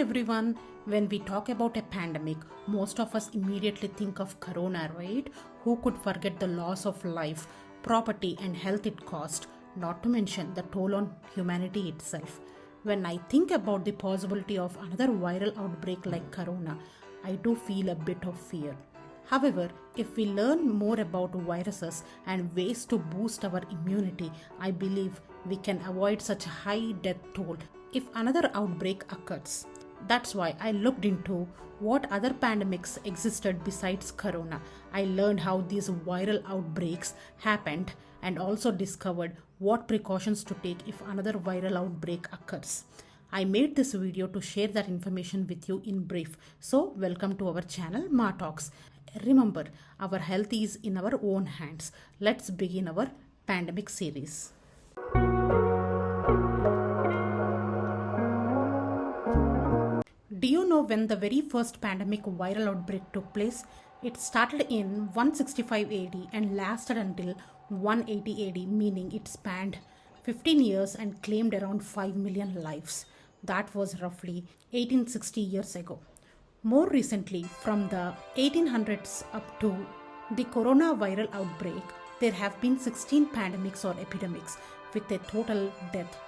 everyone. When we talk about a pandemic, most of us immediately think of corona, right? Who could forget the loss of life, property, and health it caused, not to mention the toll on humanity itself? When I think about the possibility of another viral outbreak like corona, I do feel a bit of fear. However, if we learn more about viruses and ways to boost our immunity, I believe we can avoid such a high death toll if another outbreak occurs. That's why I looked into what other pandemics existed besides corona. I learned how these viral outbreaks happened and also discovered what precautions to take if another viral outbreak occurs. I made this video to share that information with you in brief. So, welcome to our channel Ma Talks. Remember, our health is in our own hands. Let's begin our pandemic series. Do you know when the very first pandemic viral outbreak took place? It started in 165 AD and lasted until 180 AD, meaning it spanned 15 years and claimed around 5 million lives. That was roughly 1860 years ago. More recently, from the 1800s up to the coronavirus outbreak, there have been 16 pandemics or epidemics with a total death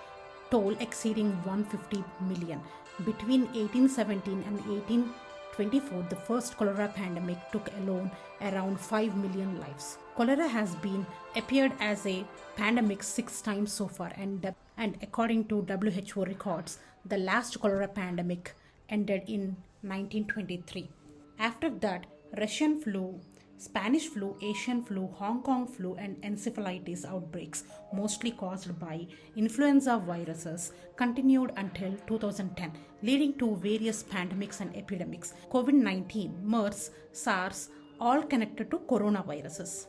toll exceeding 150 million. Between 1817 and 1824, the first cholera pandemic took alone around 5 million lives. Cholera has been appeared as a pandemic 6 times so far, and according to WHO records, the last cholera pandemic ended in 1923. After that, Russian flu, Spanish flu, Asian flu, Hong Kong flu, and encephalitis outbreaks, mostly caused by influenza viruses, continued until 2010, leading to various pandemics and epidemics. COVID-19, MERS, SARS, all connected to coronaviruses.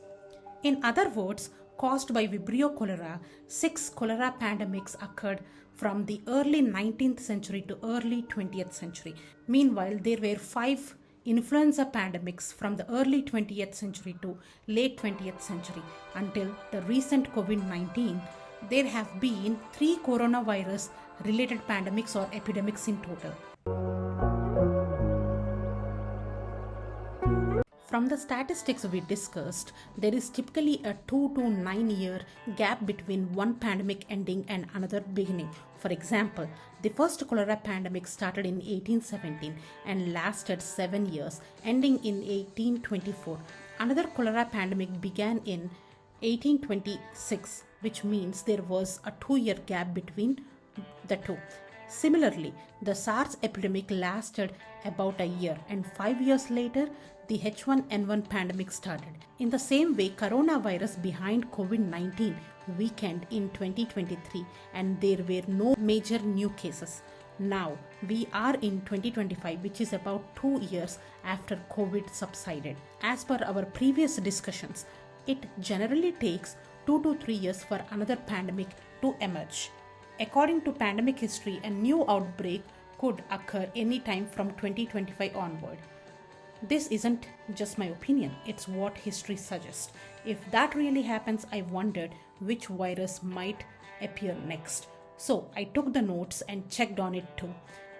In other words, caused by Vibrio cholera, 6 cholera pandemics occurred from the early 19th century to early 20th century. Meanwhile, there were 5 influenza pandemics from the early 20th century to late 20th century. Until the recent COVID-19, there have been 3 coronavirus related pandemics or epidemics in total. From the statistics we discussed, there is typically a 2 to 9 year gap between one pandemic ending and another beginning. For example, the first cholera pandemic started in 1817 and lasted 7 years, ending in 1824. Another cholera pandemic began in 1826, which means there was a 2-year gap between the two. Similarly, the SARS epidemic lasted about a year, and 5 years later, the H1N1 pandemic started. In the same way, coronavirus behind COVID-19 weakened in 2023 and there were no major new cases. Now, we are in 2025, which is about 2 years after COVID subsided. As per our previous discussions, it generally takes 2 to 3 years for another pandemic to emerge. According to pandemic history, a new outbreak could occur anytime from 2025 onward. This isn't just my opinion, it's what history suggests. If that really happens, I wondered which virus might appear next. So I took the notes and checked on it too.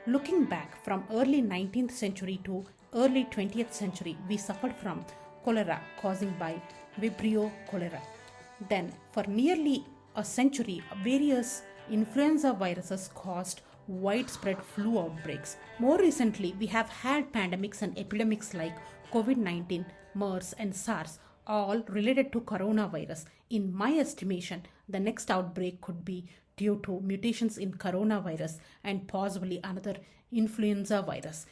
Looking back from early 19th century to early 20th century, we suffered from cholera caused by Vibrio cholera. Then for nearly a century, various influenza viruses caused widespread flu outbreaks. More recently, we have had pandemics and epidemics like COVID-19, MERS, and SARS, all related to coronavirus. In my estimation, the next outbreak could be due to mutations in coronavirus and possibly another influenza virus.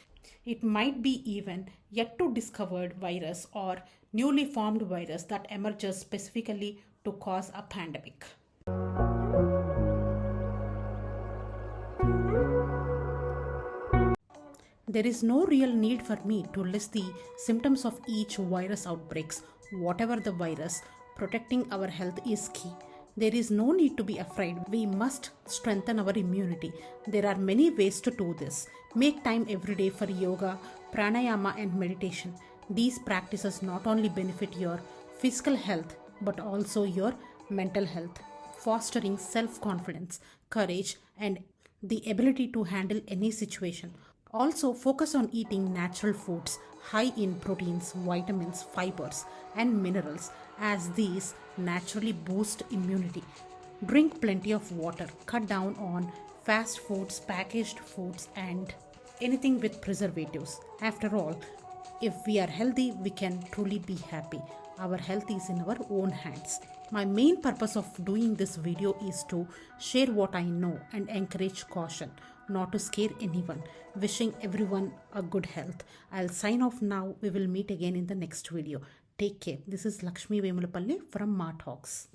It might be even yet to discovered virus or newly formed virus that emerges specifically to cause a pandemic. There is no real need for me to list the symptoms of each virus outbreaks. Whatever the virus, protecting our health is key. There is no need to be afraid. We must strengthen our immunity. There are many ways to do this. Make time every day for yoga, pranayama, and meditation. These practices not only benefit your physical health but also your mental health, fostering self-confidence, courage, and the ability to handle any situation. Also, focus on eating natural foods high in proteins, vitamins, fibers, and minerals, as these naturally boost immunity. Drink plenty of water, cut down on fast foods, packaged foods, and anything with preservatives. After all, if we are healthy, we can truly be happy. Our health is in our own hands. My main purpose of doing this video is to share what I know and encourage caution, not to scare anyone. Wishing everyone a good health. I'll sign off now. We will meet again in the next video. Take care. This is Lakshmi Vemulapalli from Ma Talks.